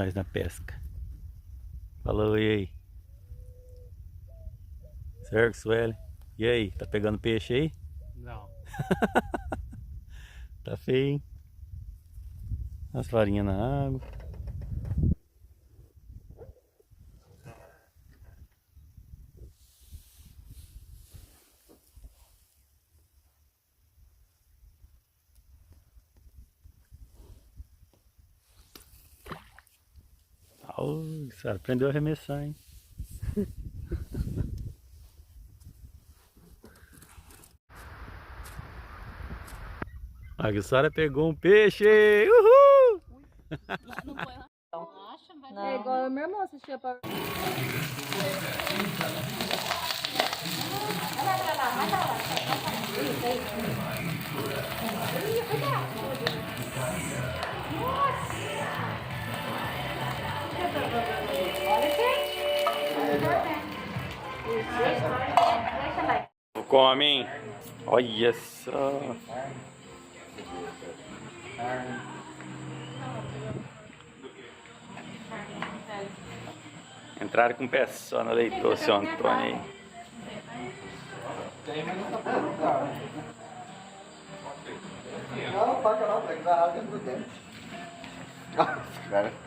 nós na pesca. Falou, e aí? Certo, Sueli? E aí, tá pegando peixe aí? Não. Tá feio, hein? As farinhas na água. Oh, Sara, aprendeu a arremessar, hein? A Sara pegou um peixe! Uhul! Não põe lá. Acha, vai É igual o meu irmão assistia pra... Come, hein? Olha só! Entraram com um pé só na leitoa, seu Antônio aí. Tem, mas não tá pronto, cara. Não, faca não, tem que dar água dentro do dente. Cara.